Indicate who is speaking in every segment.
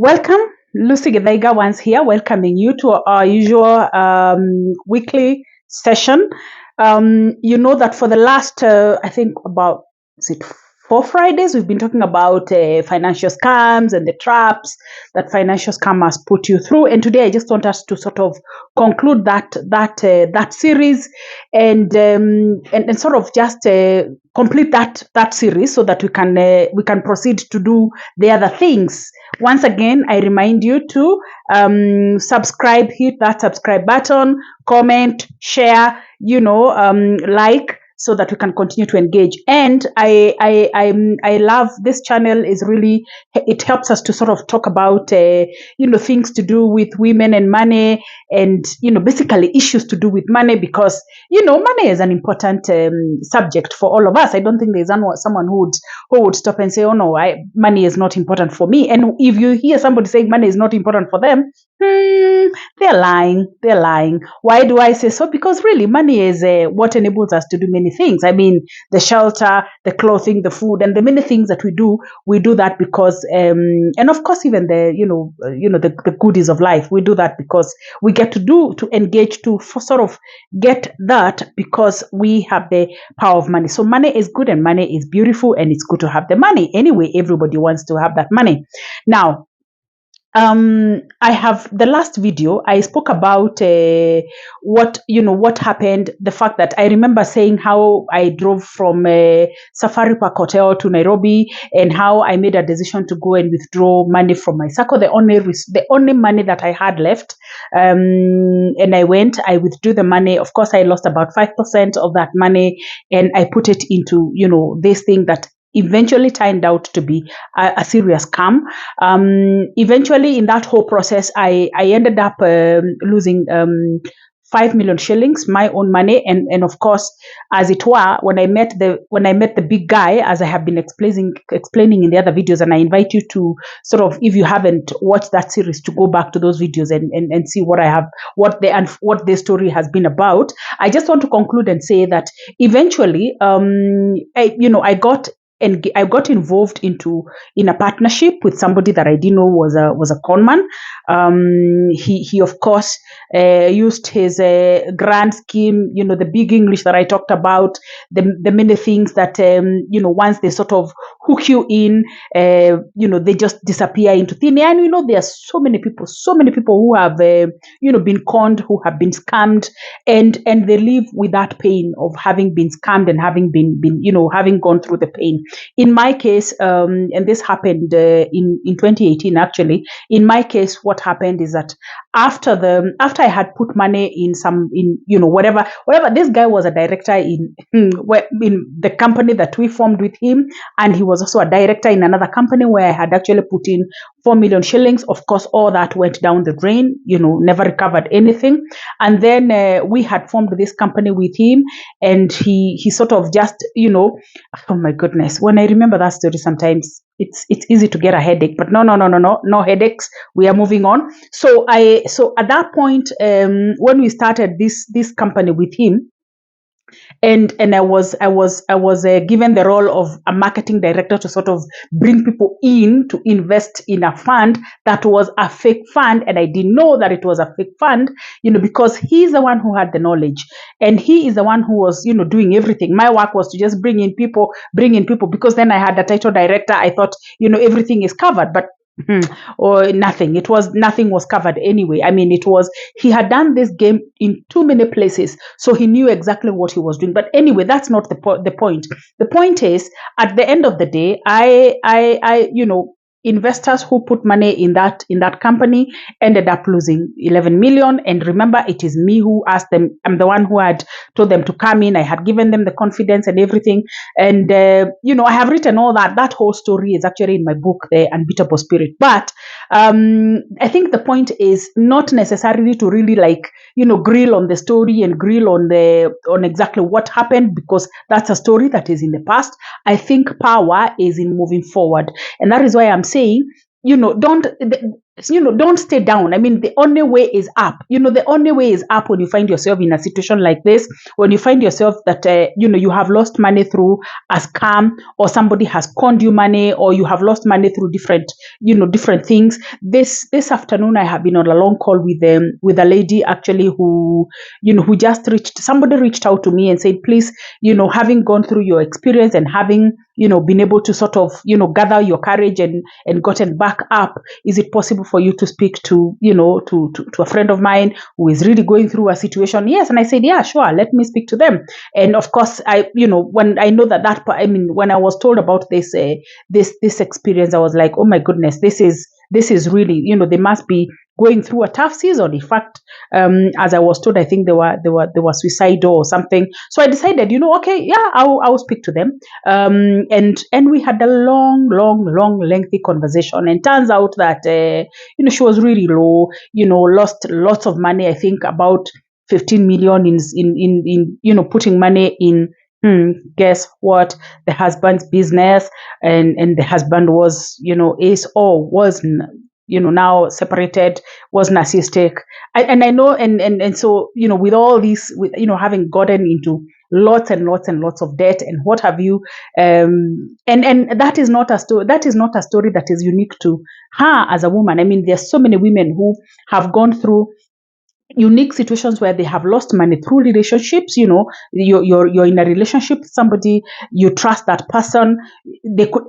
Speaker 1: Welcome, Lucy Gedaiga once here, welcoming you to our usual weekly session. You know that for the last, I think about, is it 4 Fridays, we've been talking about financial scams and the traps that financial scammers put you through. And today I just want us to sort of conclude that series and sort of just complete that series so that we can proceed to do the other things. Once again, I remind you to subscribe, hit that subscribe button, comment, share, like, so that we can continue to engage. And I love this channel. Is really, it helps us to sort of talk about things to do with women and money, and basically issues to do with money, because money is an important subject for all of us. I don't think there's someone who would stop and say, oh no, money is not important for me. And if you hear somebody saying money is not important for them, they're lying. Why do I say so? Because really money is what enables us to do many things. I mean, the shelter, the clothing, the food, and the many things that we do that because and of course even the goodies of life, we do that because we get to engage to sort of get that because we have the power of money. So money is good and money is beautiful, and it's good to have the money. Anyway, everybody wants to have that money. Now, I have the last video I spoke about what happened, the fact that I remember saying how I drove from Safari Park Hotel to Nairobi, and how I made a decision to go and withdraw money from my circle, the only money that I had left. And I withdrew the money. Of course, I lost about 5% of that money, and I put it into this thing that eventually turned out to be a serious scam. Eventually, in that whole process, I ended up losing 5 million shillings, my own money, and of course, as it were, when I met the big guy, as I have been explaining in the other videos, and I invite you to sort of, if you haven't watched that series, to go back to those videos and see what the story has been about. I just want to conclude and say that eventually, I got involved in a partnership with somebody that I didn't know was a conman. He of course used his grand scheme, the big English that I talked about, the many things that once they sort of hook you in, they just disappear into thin air. And there are so many people who have been conned, who have been scammed, and they live with that pain of having been scammed and having been having gone through the pain. In my case, and this happened in 2018 actually. In my case, what happened is that after I had put money in whatever, this guy was a director in the company that we formed with him, and he was also a director in another company where I had actually put in 4 million shillings. Of course, all that went down the drain, never recovered anything. And then we had formed this company with him, and he sort of just, oh my goodness, when I remember that story, sometimes it's easy to get a headache. But no headaches. We are moving on. So at that point, when we started this company with him, and I was given the role of a marketing director to sort of bring people in to invest in a fund that was a fake fund, and I didn't know that it was a fake fund, because he's the one who had the knowledge, and he is the one who was doing everything. My work was to just bring in people, because then I had the title director. I thought everything is covered, but or nothing. Nothing was covered anyway. I mean, he had done this game in too many places, so he knew exactly what he was doing. But anyway, that's not the point. The point is, at the end of the day, I investors who put money in that company ended up losing 11 million. And remember, it is me who asked them. I'm the one who had told them to come in. I had given them the confidence and everything. And I have written all that whole story is actually in my book, The Unbeatable Spirit. But I think the point is not necessarily to really grill on the story and grill on exactly what happened, because that's a story that is in the past. I think power is in moving forward, and that is why I'm saying, don't don't stay down. I mean, the only way is up. The only way is up when you find yourself in a situation like this, when you find yourself that you have lost money through a scam, or somebody has conned you money, or you have lost money through different things. This afternoon I have been on a long call with a lady, actually, who just reached out to me and said, please, having gone through your experience and having been able to sort of gather your courage and gotten back up, is it possible for you to speak to to a friend of mine who is really going through a situation? Yes. And I said, yeah, sure, let me speak to them. And of course, when I know when I was told about this experience, I was like, oh my goodness, this is really, they must be going through a tough season. In fact, as I was told, I think they were suicidal or something. So I decided, okay, yeah, I'll speak to them. And we had a long, lengthy conversation. And turns out that she was really low. Lost lots of money. I think about 15 million in putting money in. Guess what? The husband's business, and the husband was, is or was, now separated, was narcissistic. And I know, and so, with all this, with having gotten into lots and lots and lots of debt and what have you, and that is not a story. That is not a story that is unique to her as a woman. I mean, there's so many women who have gone through unique situations where they have lost money through relationships. You're in a relationship with somebody, you trust that person. They could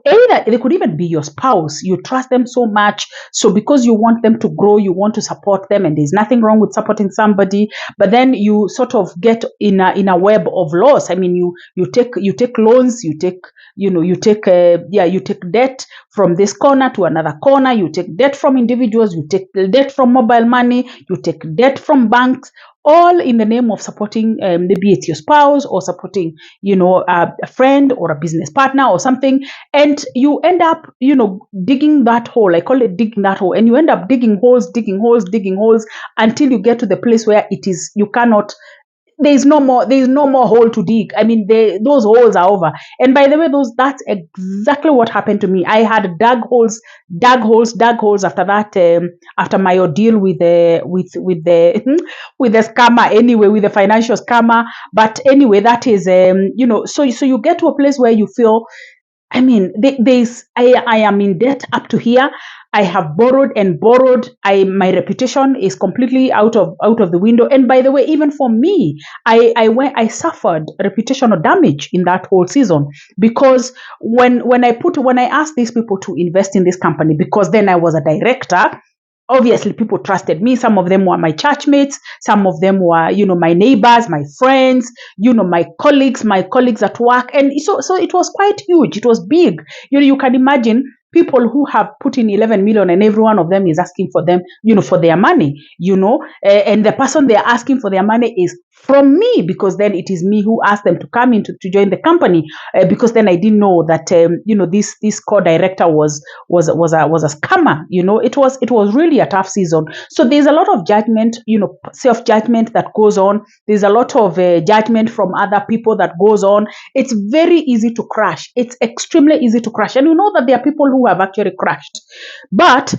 Speaker 1: even be your spouse. You trust them so much, so because you want them to grow, you want to support them, and there's nothing wrong with supporting somebody. But then you sort of get in a web of loss. I mean, you take loans, you take debt from this corner to another corner. You take debt from individuals, you take debt from mobile money, you take debt from banks, all in the name of supporting, maybe it's your spouse, or supporting, a friend or a business partner or something. And you end up, digging that hole. I call it digging that hole. And you end up digging holes, until you get to the place where you cannot, there is no more hole to dig. I mean, those holes are over. And by the way, that's exactly what happened to me. I had dug holes after that, after my ordeal with the with the with the scammer, anyway, with the financial scammer. But anyway, that is, so you get to a place where you feel, I mean, I am in debt up to here. I have borrowed and borrowed. My reputation is completely out of the window. And by the way, even for me, I suffered reputational damage in that whole season, because when I asked these people to invest in this company, because then I was a director. Obviously, people trusted me. Some of them were my churchmates. Some of them were, my neighbors, my friends, my colleagues at work. And so it was quite huge. It was big. You can imagine people who have put in 11 million, and every one of them is asking for them, for their money, and the person they're asking for their money is from me, because then it is me who asked them to come in to join the company, because then I didn't know that, this co-director was a scammer. It was really a tough season. So there's a lot of judgment, self-judgment that goes on. There's a lot of judgment from other people that goes on. It's very easy to crash. It's extremely easy to crash. And you know that there are people who have actually crashed. But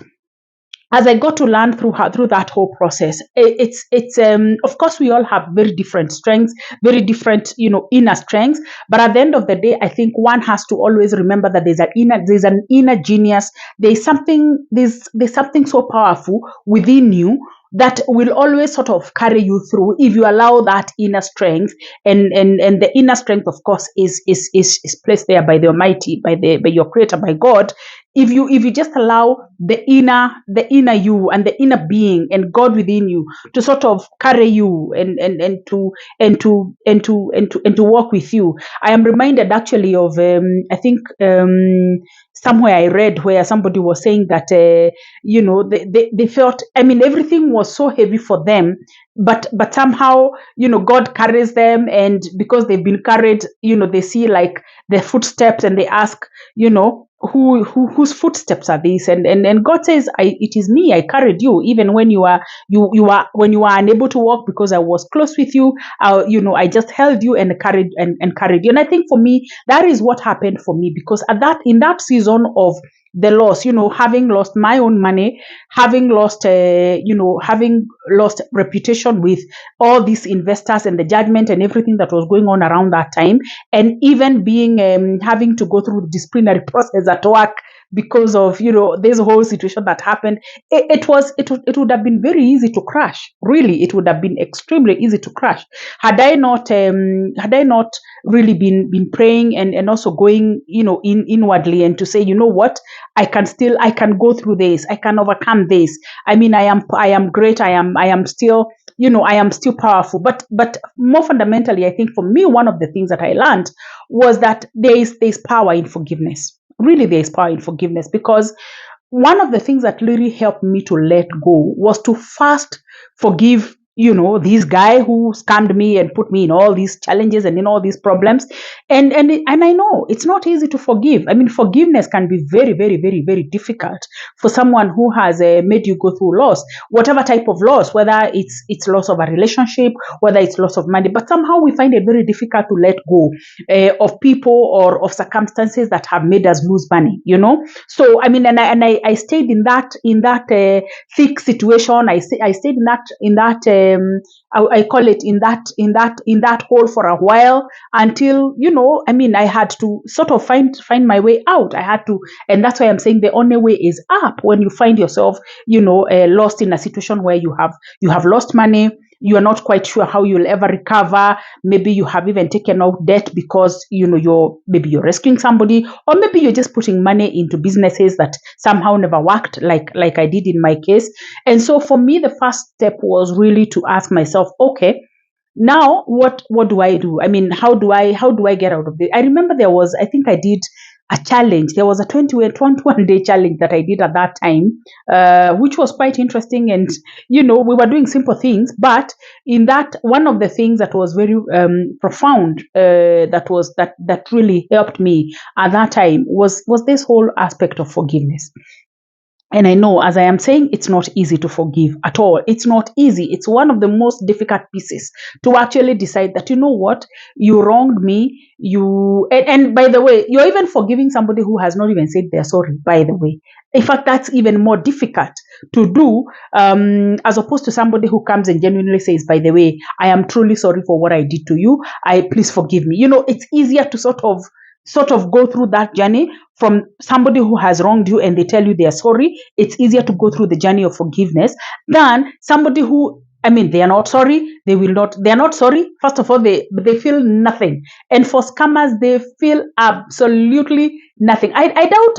Speaker 1: as I got to learn through that whole process, it's of course we all have very different strengths, very different, inner strengths. But at the end of the day, I think one has to always remember that there's an inner genius. There's something so powerful within you that will always sort of carry you through if you allow that inner strength. And the inner strength, of course, is placed there by the Almighty, by your Creator, by God. If you just allow the inner you and the inner being and God within you to sort of carry you and to walk with you. I am reminded, actually, of, I think, somewhere I read where somebody was saying that, they felt, I mean, everything was so heavy for them, but somehow, God carries them. And because they've been carried, they see like the footsteps, and they ask, whose footsteps are these? And God says, it is me. I carried you even when when you are unable to walk, because I was close with you. I just held you and carried you. And I think for me, that is what happened for me, because in that season of the loss, having lost my own money, having lost reputation with all these investors and the judgment and everything that was going on around that time, and even being having to go through the disciplinary process at work because of this whole situation that happened. It would have been very easy to crash. Really, it would have been extremely easy to crash had I not really been praying and also going inwardly, and to say, what, I can go through this, I can overcome this. I mean, I am great, I am still, I am still powerful. But more fundamentally, I think for me, one of the things that I learned was that there's power in forgiveness. Really, there is power in forgiveness, because one of the things that really helped me to let go was to first forgive this guy who scammed me and put me in all these challenges and in all these problems. And I know it's not easy to forgive. I mean, forgiveness can be very, very, very, very difficult for someone who has made you go through loss, whatever type of loss, whether it's loss of a relationship, whether it's loss of money. But somehow we find it very difficult to let go of people or of circumstances that have made us lose money. So I mean, and I stayed in that thick situation. I stayed in that I call it in that hole for a while, until I mean, I had to sort of find my way out. I had to, and that's why I'm saying the only way is up. When you find yourself lost in a situation where you have lost money, you are not quite sure how you'll ever recover. Maybe you have even taken out debt because you're rescuing somebody, or maybe you're just putting money into businesses that somehow never worked, like I did in my case. And so for me, the first step was really to ask myself, okay, now what do I do? I mean, how do I get out of this? I remember I think I did a challenge. There was a 21 day challenge that I did at that time, which was quite interesting. And we were doing simple things, but in that, one of the things that was very profound, that really helped me at that time, was this whole aspect of forgiveness. And I know, as I am saying, it's not easy to forgive at all. It's not easy. It's one of the most difficult pieces to actually decide that, what, you wronged me. And by the way, you're even forgiving somebody who has not even said they're sorry, by the way. In fact, that's even more difficult to do, as opposed to somebody who comes and genuinely says, by the way, I am truly sorry for what I did to you. Please forgive me. It's easier to sort of go through that journey from somebody who has wronged you and they tell you they are sorry. It's easier to go through the journey of forgiveness than somebody who, I mean, they are not sorry. They are not sorry. First of all, they feel nothing. And for scammers, they feel absolutely nothing. I doubt,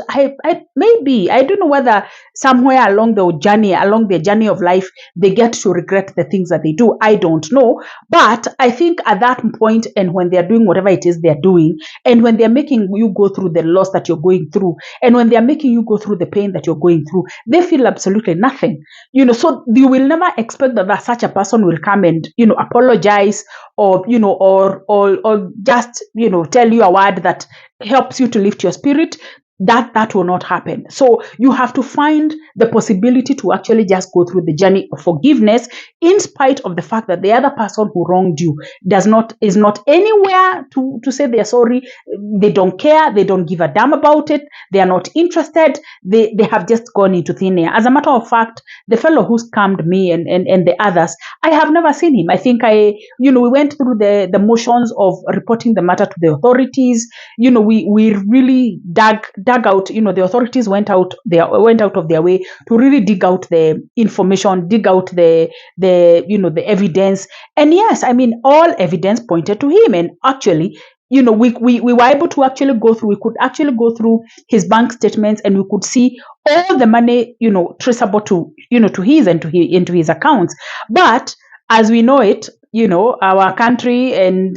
Speaker 1: maybe, I don't know whether somewhere along their journey of life, they get to regret the things that they do. I don't know. But I think at that point, and when they're doing whatever it is they're doing, and when they're making you go through the loss that you're going through, and when they're making you go through the pain that you're going through, they feel absolutely nothing. So you will never expect that such a person will come and apologize, or or just tell you a word that helps you to lift your spirit. That will not happen. So you have to find the possibility to actually just go through the journey of forgiveness, in spite of the fact that the other person who wronged you is not anywhere to say they're sorry. They don't care. They don't give a damn about it. They are not interested. They have just gone into thin air. As a matter of fact, the fellow who scammed me and the others, I have never seen him. I think we went through the motions of reporting the matter to the authorities. We really dug out. The authorities went out of their way to really dig out the information, dig out the evidence. And yes, I mean, all evidence pointed to him. And actually, we were able to actually go through. We could actually go through his bank statements, and we could see all the money traceable to to his and into his accounts. But as we know it, our country, and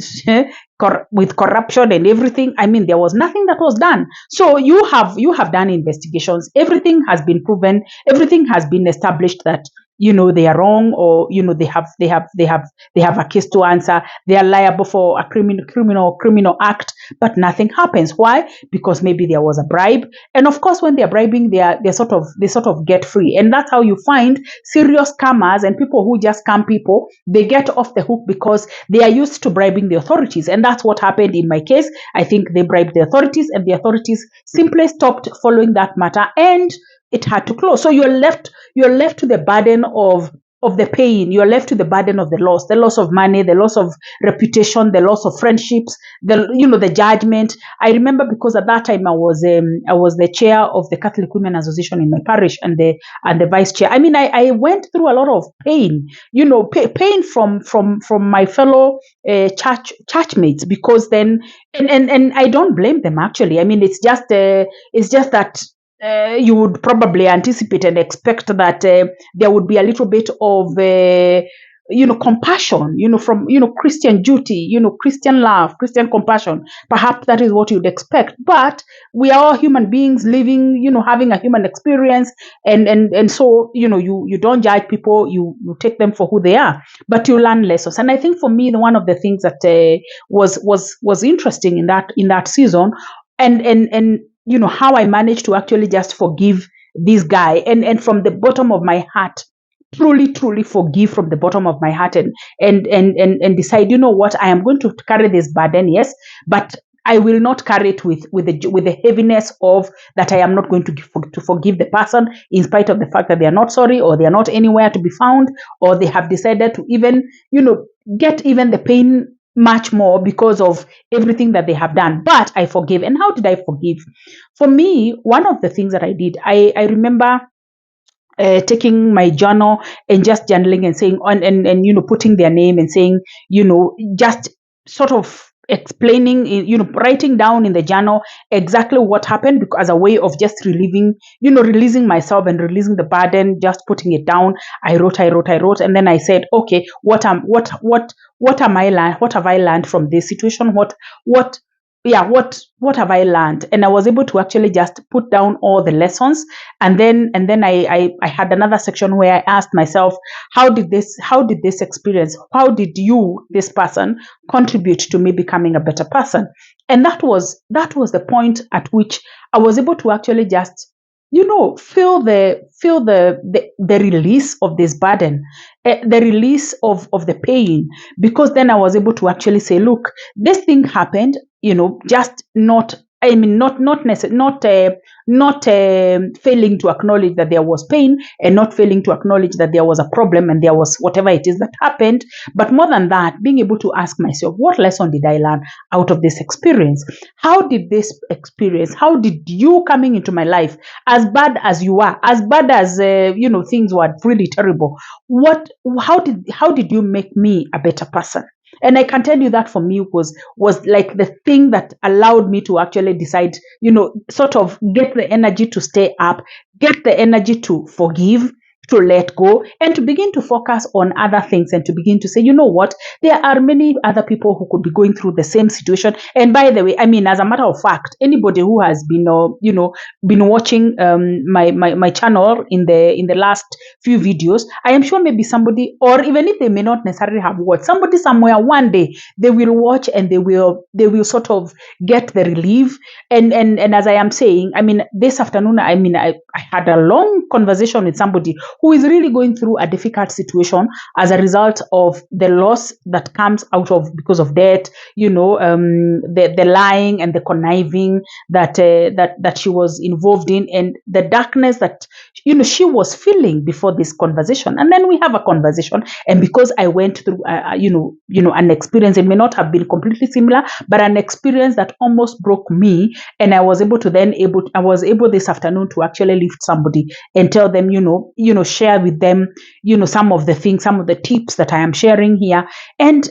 Speaker 1: with corruption and everything, I mean, there was nothing that was done. So you have done investigations. Everything has been proven. Everything has been established that they are wrong, or they have a case to answer. They are liable for a criminal act, but nothing happens. Why? Because maybe there was a bribe, and of course, when they are bribing, they sort of get free, and that's how you find serious scammers and people who just scam people. They get off the hook because they are used to bribing the authorities, and that's what happened in my case. I think they bribed the authorities, and the authorities simply stopped following that matter, and it had to close. So you're left to the burden of the pain. You're left to the burden of the loss of money, the loss of reputation, the loss of friendships, the judgment. I remember because at that time I was the chair of the Catholic Women Association in my parish, and the vice chair. I mean, I went through a lot of pain, pain from my fellow churchmates, because then, and I don't blame them, actually. I mean, it's just that you would probably anticipate and expect that there would be a little bit of compassion, from Christian duty, Christian love, Christian compassion. Perhaps that is what you'd expect, but we are all human beings living, having a human experience, and so you don't judge people. You take them for who they are, but you learn lessons. And I think for me, one of the things that was interesting in that season, and how I managed to actually just forgive this guy, and from the bottom of my heart, truly, truly forgive from the bottom of my heart, and decide, what, I am going to carry this burden, yes, but I will not carry it with the heaviness of that. I am not going to forgive the person in spite of the fact that they are not sorry, or they are not anywhere to be found, or they have decided to even get even the pain much more because of everything that they have done. But I forgive. And how did I forgive? For me, one of the things that I did, I remember taking my journal and just journaling and saying, and putting their name and saying, just sort of explaining, writing down in the journal exactly what happened, because as a way of just releasing myself and releasing the burden, just putting it down. I wrote, and then I said, okay, what am I learned? What have I learned from this situation? What yeah, what have I learned? And I was able to actually just put down all the lessons, and then I had another section where I asked myself, how did this experience, how did you, this person, contribute to me becoming a better person? And that was the point at which I was able to actually just feel the release of this burden, the release of the pain, because then I was able to actually say, look, this thing happened, just not, I mean, not failing to acknowledge that there was pain, and not failing to acknowledge that there was a problem and there was whatever it is that happened. But more than that, being able to ask myself, what lesson did I learn out of this experience? How did you coming into my life, as bad as you are, as bad as things were really terrible, how did you make me a better person? And I can tell you that for me was like the thing that allowed me to actually decide, sort of get the energy to stay up, get the energy to forgive, to let go, and to begin to focus on other things, and to begin to say, what, there are many other people who could be going through the same situation. And by the way, I mean, as a matter of fact, anybody who has been watching my channel in the last few videos, I am sure maybe somebody, or even if they may not necessarily have watched, somebody somewhere one day they will watch, and they will sort of get the relief. And as I am saying, I mean, this afternoon, I mean, I had a long conversation with somebody who is really going through a difficult situation as a result of the loss that comes out of because of debt, the lying and the conniving that she was involved in, and the darkness that she was feeling before this conversation. And then we have a conversation, and because I went through an experience, it may not have been completely similar, but an experience that almost broke me, and I was able this afternoon to actually lift somebody and tell them, share with them, some of the things, some of the tips that I am sharing here, and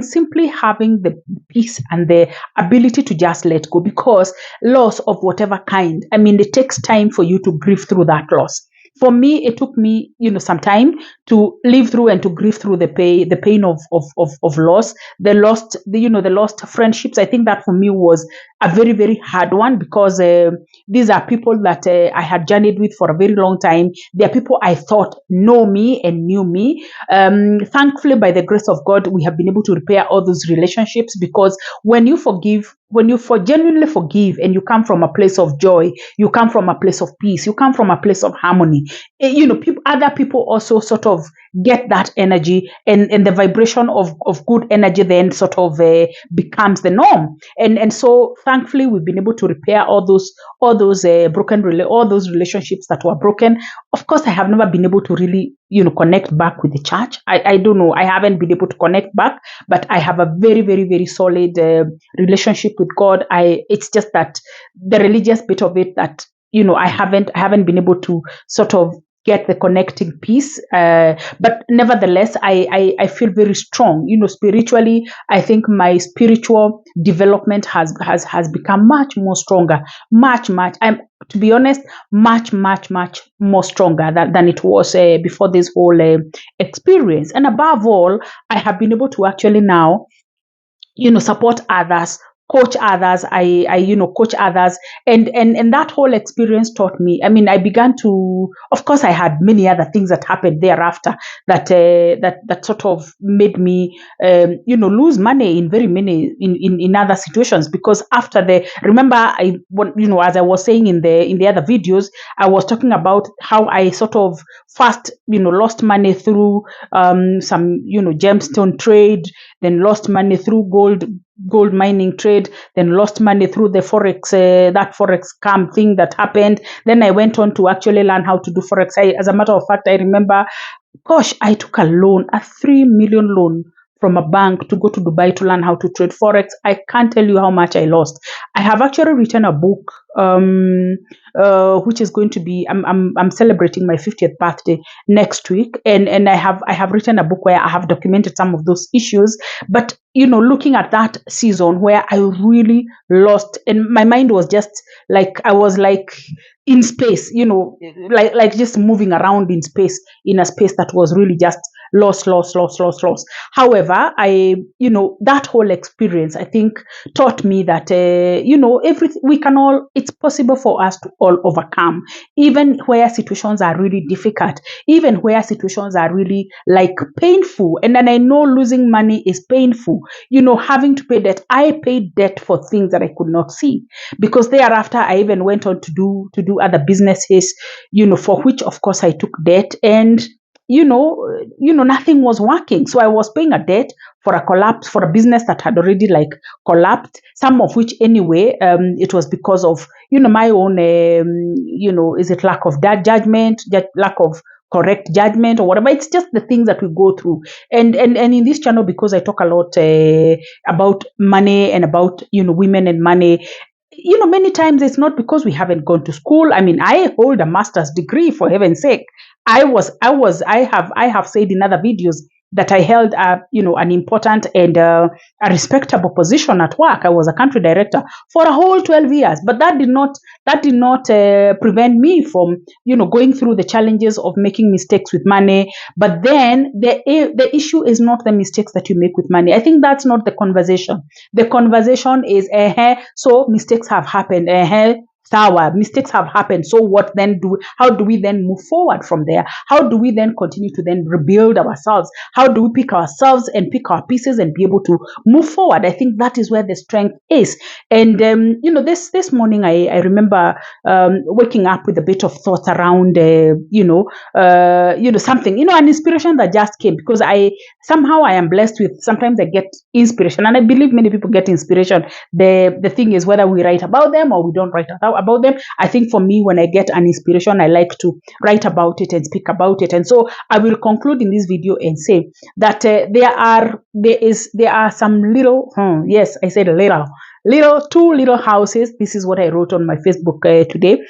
Speaker 1: simply having the peace and the ability to just let go, because loss of whatever kind, I mean, it takes time for you to grieve through that loss. For me, it took me, some time to live through and to grieve through the pain of loss, the lost friendships. I think that for me was a very, very hard one, because these are people that I had journeyed with for a very long time. They are people I thought know me and knew me. Thankfully, by the grace of God, we have been able to repair all those relationships, because when you forgive, when you genuinely forgive, and you come from a place of joy, you come from a place of peace, you come from a place of harmony, other people also sort of get that energy, and the vibration of good energy then sort of becomes the norm. And so thankfully we've been able to repair all those relationships that were broken. Of course, I have never been able to really connect back with the church. I don't know, I haven't been able to connect back, but I have a very, very, very solid relationship with God. It's just that the religious bit of it that I haven't been able to sort of get the connecting piece. But nevertheless, I feel very strong. Spiritually, I think my spiritual development has become much more stronger, much. I'm, to be honest, much more stronger than it was before this whole experience. And above all, I have been able to actually now support others, coach others. I coach others, and that whole experience taught me. I mean, I began to, of course, I had many other things that happened thereafter that that sort of made me lose money in very many in other situations, because after remember, as I was saying in the other videos, I was talking about how I sort of first lost money through some gemstone trade, then lost money through gold mining trade, then lost money through the forex, that forex scam thing that happened. Then I went on to actually learn how to do forex. As a matter of fact, I remember, gosh, I took a loan, a 3 million loan from a bank to go to Dubai to learn how to trade forex. I can't tell you how much I lost. I have actually written a book, which is going to be, I'm celebrating my 50th birthday next week, and I have written a book where I have documented some of those issues. But looking at that season where I really lost, and my mind was just like, I was like in space, like just moving around in space, in a space that was really just lost. However, that whole experience, I think, taught me that everything we can all, it's possible for us to all overcome, even where situations are really difficult, even where situations are really like painful. And then I know losing money is painful, having to pay debt. I paid debt for things that I could not see, because thereafter I even went on to do other businesses, for which of course I took debt, and nothing was working. So I was paying a debt for a business that had already like collapsed, some of which anyway, it was because of, my own, is it lack of that judgment, lack of correct judgment or whatever. It's just the things that we go through. And in this channel, because I talk a lot about money and about, women and money, many times it's not because we haven't gone to school. I mean, I hold a master's degree, for heaven's sake. I have said in other videos that I held an important and a respectable position at work. I was a country director for a whole 12 years, but that did not prevent me from going through the challenges of making mistakes with money. But then the issue is not the mistakes that you make with money. I think that's not the conversation. The conversation is, so mistakes have happened, sour mistakes have happened, so what then how do we then move forward from there? How do we then continue to then rebuild ourselves? How do we pick ourselves and pick our pieces and be able to move forward? I think that is where the strength is. And this morning I remember waking up with a bit of thoughts around something, an inspiration that just came, because I am blessed with, sometimes I get inspiration, and I believe many people get inspiration. The thing is whether we write about them or we don't write about them. I think for me, when I get an inspiration, I like to write about it and speak about it. And so I will conclude in this video and say that there are some little, yes, I said two little houses. This is what I wrote on my Facebook today.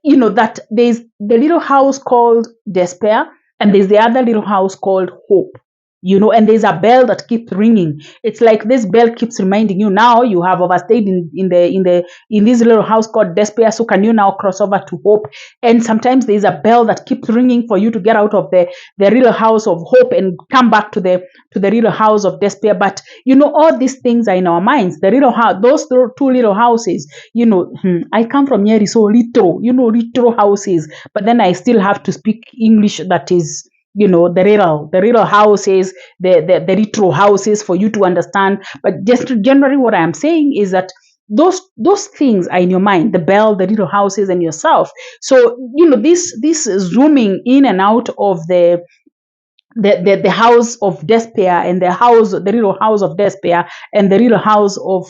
Speaker 1: That there's the little house called despair, and there's the other little house called hope. and there's a bell that keeps ringing. It's like this bell keeps reminding you, now you have overstayed in this little house called despair, so can you now cross over to hope? And sometimes there's a bell that keeps ringing for you to get out of the real house of hope and come back to the real house of despair. But all these things are in our minds. The little house, those two little houses, I come from Nyeri, so little houses, but then I still have to speak English that is the real houses, the retro houses for you to understand. But just generally what I am saying is that those things are in your mind, the bell, the little houses, and yourself. So this zooming in and out of the house of despair, and the real house of despair, and the real house of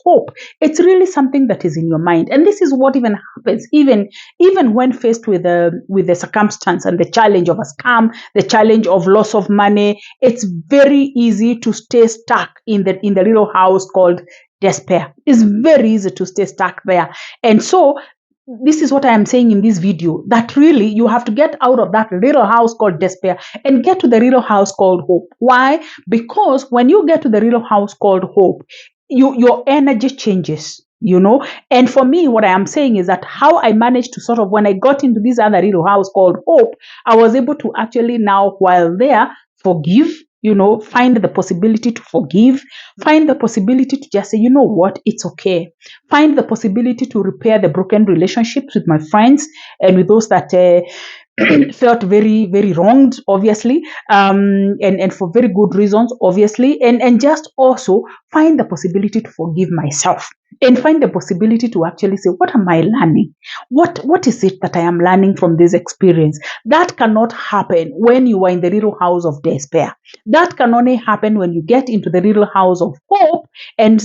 Speaker 1: hope. It's really something that is in your mind. And this is what even happens, even when faced with the circumstance and the challenge of a scam, the challenge of loss of money. It's very easy to stay stuck in the little house called despair. It's very easy to stay stuck there. And so this is what I am saying in this video, that really you have to get out of that little house called despair and get to the little house called hope. Why? Because when you get to the little house called hope, your energy changes. And for me, what I am saying is that how I managed to sort of, when I got into this other little house called hope, I was able to actually now, while there, forgive, find the possibility to forgive, find the possibility to just say, you know what, it's okay. Find the possibility to repair the broken relationships with my friends and with those that felt very, very wronged, obviously, and for very good reasons, obviously, and just also find the possibility to forgive myself and find the possibility to actually say, what am I learning? What is it that I am learning from this experience? That cannot happen when you are in the little house of despair. That can only happen when you get into the little house of hope, and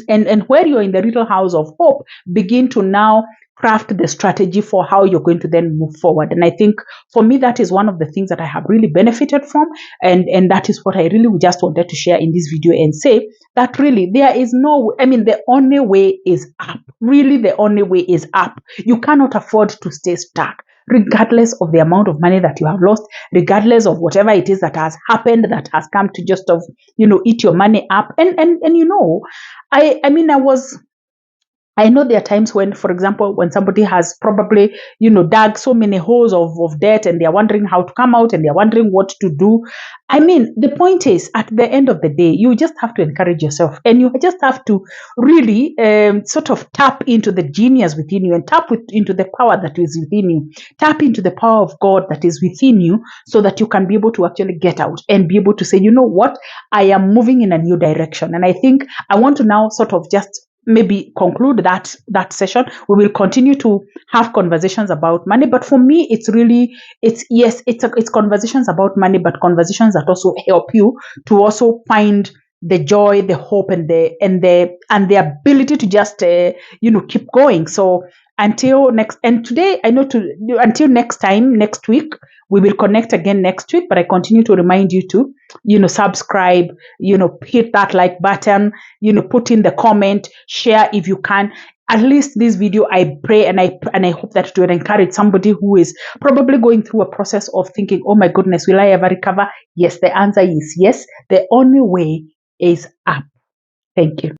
Speaker 1: where you're in the little house of hope, begin to now craft the strategy for how you're going to then move forward. And I think for me, that is one of the things that I have really benefited from. And that is what I really just wanted to share in this video and say that really there is the only way is up. Really, the only way is up. You cannot afford to stay stuck, regardless of the amount of money that you have lost, regardless of whatever it is that has happened, that has come to just eat your money up. And I know there are times when, for example, when somebody has probably, dug so many holes of debt, and they're wondering how to come out, and they're wondering what to do. The point is, at the end of the day, you just have to encourage yourself, and you just have to really sort of tap into the genius within you, and tap into the power that is within you. Tap into the power of God that is within you, so that you can be able to actually get out and be able to say, you know what, I am moving in a new direction. And I think I want to now sort of just maybe conclude that session. We will continue to have conversations about money, but for me, it's conversations about money, but conversations that also help you to also find the joy, the hope, and the ability to just keep going. So until next, and today I know until next time, next week, we will connect again next week. But I continue to remind you to subscribe, hit that like button, put in the comment, share if you can. At least this video, I pray and I hope that it will encourage somebody who is probably going through a process of thinking, oh my goodness, will I ever recover? Yes, the answer is yes. The only way is up. Thank you.